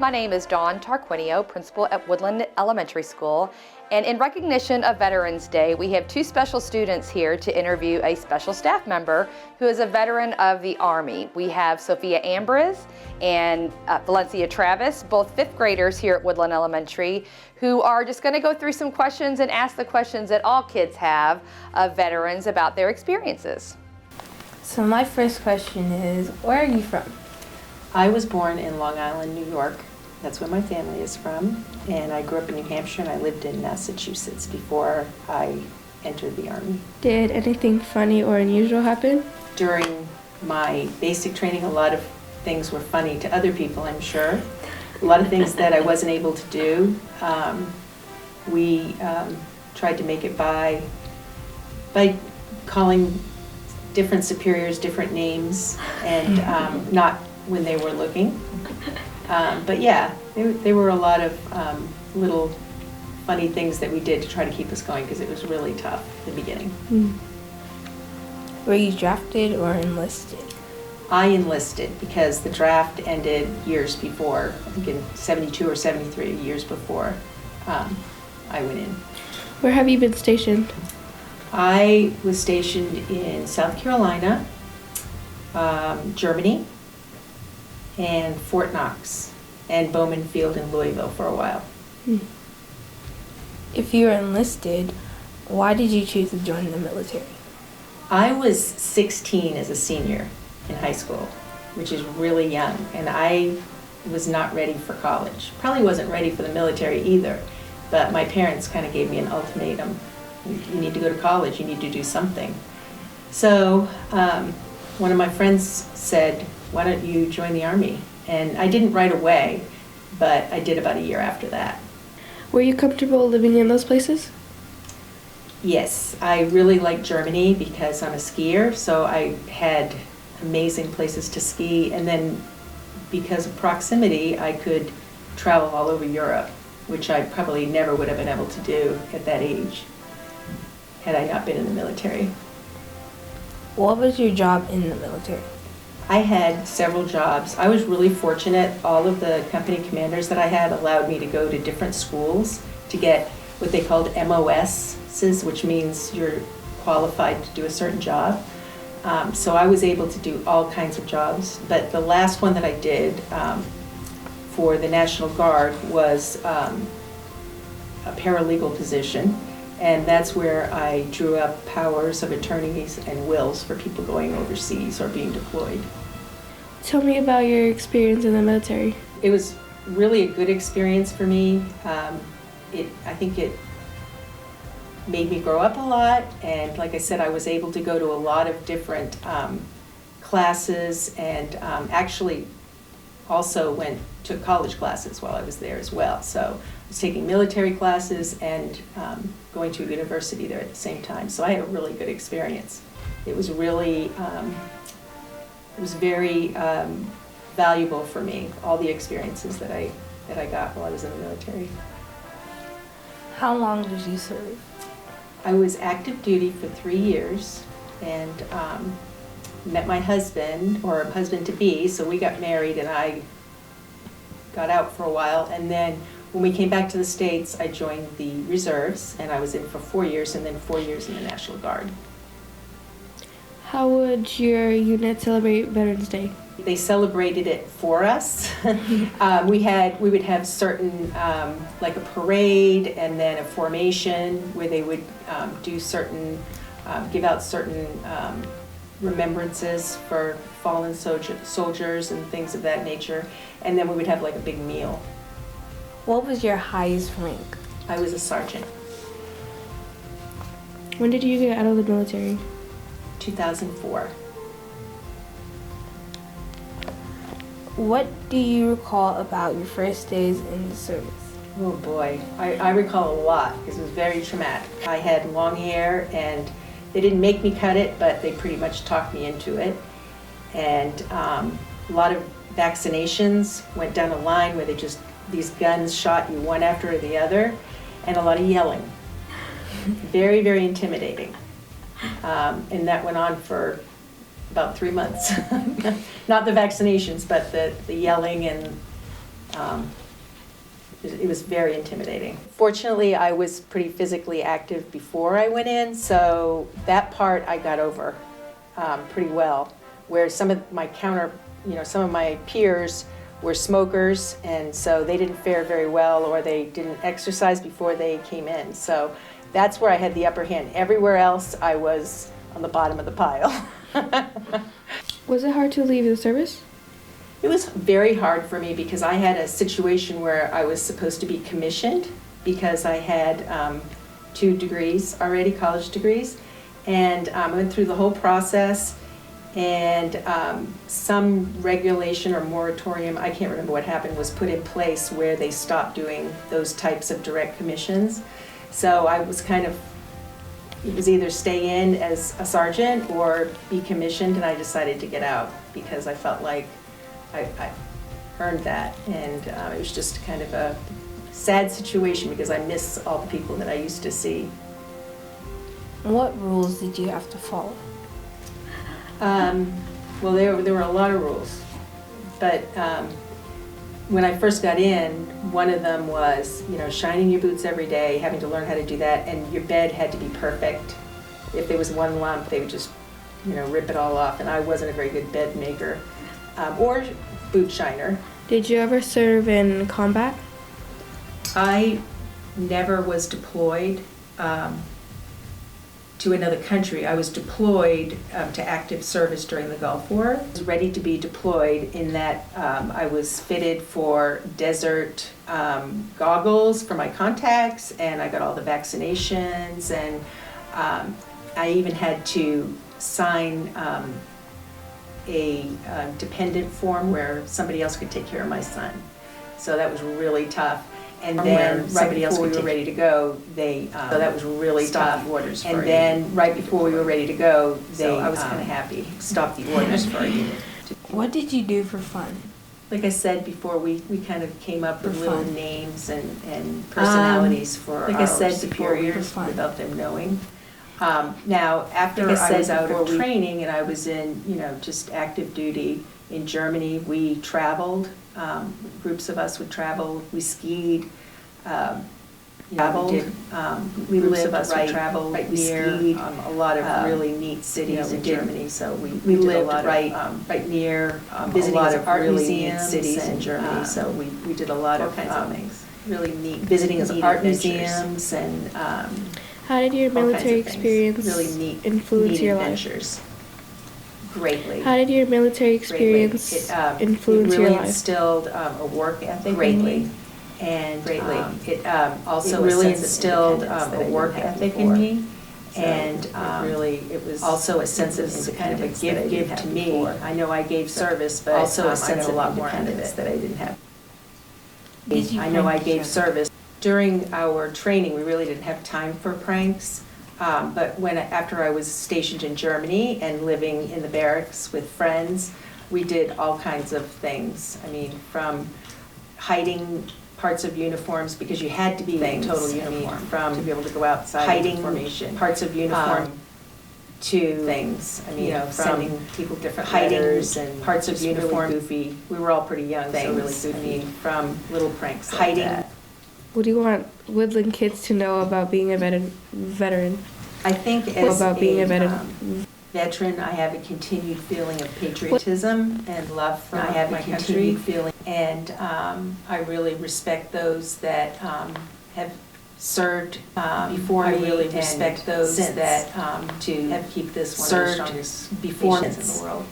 My name is Dawn Tarquinio, principal at Woodland Elementary School. And in recognition of Veterans Day, we have two special students here to interview a special staff member who is a veteran of the Army. We have Sophia Ambriz and Valencia Travis, both fifth graders here at Woodland Elementary, who are just going to go through some questions and ask the questions that all kids have of veterans about their experiences. So my first question is, where are you from? I was born in Long Island, New York. That's where my family is from. And I grew up in New Hampshire and I lived in Massachusetts before I entered the Army. Did anything funny or unusual happen? During my basic training, a lot of things were funny to other people, I'm sure. A lot of things that I wasn't able to do. We tried to make it by calling different superiors different names and not when they were looking. But yeah, there were a lot of little funny things that we did to try to keep us going because it was really tough at the beginning. Were you drafted or enlisted? I enlisted because the draft ended years before, I think in 72 or 73 years before I went in. Where have you been stationed? I was stationed in South Carolina, Germany, and Fort Knox, and Bowman Field in Louisville for a while. If you were enlisted, why did you choose to join the military? I was 16 as a senior in high school, which is really young, and I was not ready for college. Probably wasn't ready for the military either, but my parents kind of gave me an ultimatum. You need to go to college, you need to do something. So one of my friends said, why don't you join the Army? And I didn't right away, but I did about a year after that. Were you comfortable living in those places? Yes, I really like Germany because I'm a skier, so I had amazing places to ski, and then because of proximity, I could travel all over Europe, which I probably never would have been able to do at that age had I not been in the military. What was your job in the military? I had several jobs. I was really fortunate. All of the company commanders that I had allowed me to go to different schools to get what they called MOSs, which means you're qualified to do a certain job. So I was able to do all kinds of jobs, but the last one that I did for the National Guard was a paralegal position, and that's where I drew up powers of attorneys and wills for people going overseas or being deployed. Tell me about your experience in the military. It was really a good experience for me. I think it made me grow up a lot, and like I said, I was able to go to a lot of different classes, and actually also took college classes while I was there as well. So I was taking military classes and going to a university there at the same time. So I had a really good experience. It was really, it was very valuable for me, all the experiences that I got while I was in the military. How long did you serve? I was active duty for 3 years and met my husband, or husband-to-be, so we got married and I got out for a while, and then when we came back to the States, I joined the reserves, and I was in for 4 years, and then 4 years in the National Guard. How would your unit celebrate Veterans Day? They celebrated it for us. We would have certain, like a parade, and then a formation where they would do certain, give out certain remembrances for fallen soldiers and things of that nature, and then we would have like a big meal. What was your highest rank? I was a sergeant. When did you get out of the military? 2004. What do you recall about your first days in the service? Oh boy, I recall a lot because it was very traumatic. I had long hair and they didn't make me cut it, but they pretty much talked me into it. And a lot of vaccinations, went down a line where these guns shot you one after the other, and a lot of yelling. Very, very intimidating. And that went on for about 3 months. Not the vaccinations, but the yelling and It was very intimidating. Fortunately, I was pretty physically active before I went in, so that part I got over pretty well. Where some of my some of my peers were smokers, and so they didn't fare very well, or they didn't exercise before they came in. So that's where I had the upper hand. Everywhere else, I was on the bottom of the pile. Was it hard to leave the service? It was very hard for me because I had a situation where I was supposed to be commissioned because I had 2 degrees already, college degrees, and I went through the whole process, and some regulation or moratorium, I can't remember what happened, was put in place where they stopped doing those types of direct commissions. So I was it was either stay in as a sergeant or be commissioned, and I decided to get out because I felt like I earned that, and it was just kind of a sad situation because I miss all the people that I used to see. What rules did you have to follow? Well, there were a lot of rules, but when I first got in, one of them was, shining your boots every day, having to learn how to do that, and your bed had to be perfect. If there was one lump, they would just, rip it all off, and I wasn't a very good bed maker. Or boot shiner. Did you ever serve in combat? I never was deployed to another country. I was deployed to active service during the Gulf War. I was ready to be deployed in that I was fitted for desert goggles for my contacts, and I got all the vaccinations, and I even had to sign a dependent form where somebody else could take care of my son. So that was really tough. And then right before we were ready to go, so that was really tough. Orders and then right before we were ready to go, I was kind of happy, stopped the orders for a unit. What did you do for fun? Like I said before, we kind of came up with little names and personalities for our superiors without them knowing. Now, after I was out of training and I was in, just active duty in Germany, we traveled. Groups of us would travel. We skied. We lived right near a lot of really neat cities in Germany. So we lived right near visiting a lot of art museums, cities in Germany. So we did a lot of kinds of things. Really neat. Visiting art museums and. How did your military experience influence your life? Greatly. How did your military experience influence your life? It really instilled a work ethic greatly. And it also really instilled a work ethic in me. And it was also a sense of kind of a give to me. I know I gave service, but also a sense of a lot more independence that I didn't have. I know I gave service. During our training, we really didn't have time for pranks, but after I was stationed in Germany and living in the barracks with friends, we did all kinds of things. I mean, from hiding parts of uniforms because you had to be in total uniform, from to be able to go outside, hiding formation, parts of uniform to things. I mean, from sending people different letters and parts of uniform. Really goofy. We were all pretty young, so really goofy. I mean, from little pranks like hiding. That. What do you want Woodland kids to know about being a veteran? I think as being a veteran, I have a continued feeling of patriotism and love for my country. And I really respect those that have served before me. I really respect those that have keep this one of the strongest before in the world.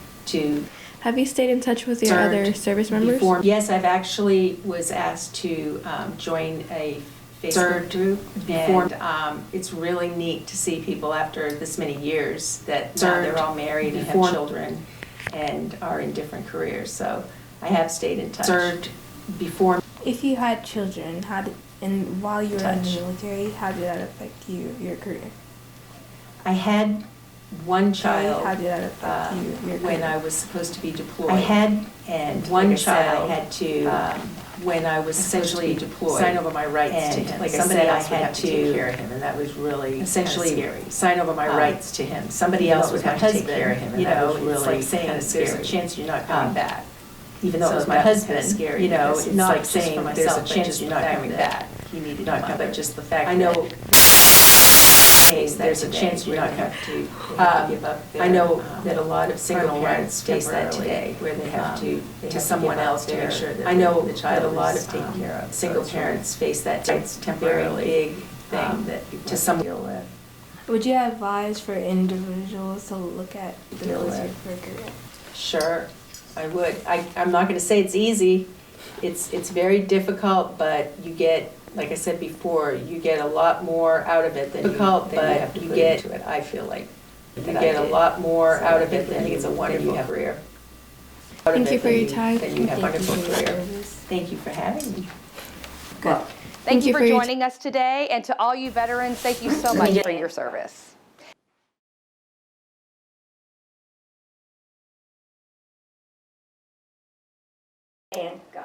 Have you stayed in touch with your other service members? Yes, I've actually was asked to join a Facebook group, and it's really neat to see people after this many years that now they're all married and have children and are in different careers. So I have stayed in touch. Served before. If you had children, while you were in the military, how did that affect your career? I had one child how did that affect your when I was supposed to be deployed. I had one child I had to when I was essentially deployed sign over my rights to him. Like somebody else would have to take care of him, and that was really essentially scary. Sign over my rights to him. Somebody else would have to take care of him, and that was really like saying there's a chance you're not coming back. even though it was my husband, scary, you know, because it's not like just for saying myself, there's a but chance just you're the not fact coming that back. he needed Not a coming, mother. but just the fact I know saying there's a chance you're not they coming. have to give up I know their, that a lot of single parental parents rights face that temporarily, today, where they have they to have someone give up else to make sure that I know the child that a lot is of taken care of. so Single it's really- parents face that it's very temporarily, big thing thing that people to have someone. deal with. Would you advise for individuals to look at the Deal with. military career? Sure, I would. I'm not gonna say it's easy. It's very difficult, but you get, like I said before, you get a lot more out of it than Difficult, you but have to you put get- into it, I feel like. You that I get a did. lot more So out I of it think than it's a you wonderful have career. Thank you for your time. Then you have a Thank you wonderful for your career. service. Thank you for having me. Well, Thank you for your joining us today, and to all you veterans, thank you so much for your service. And go.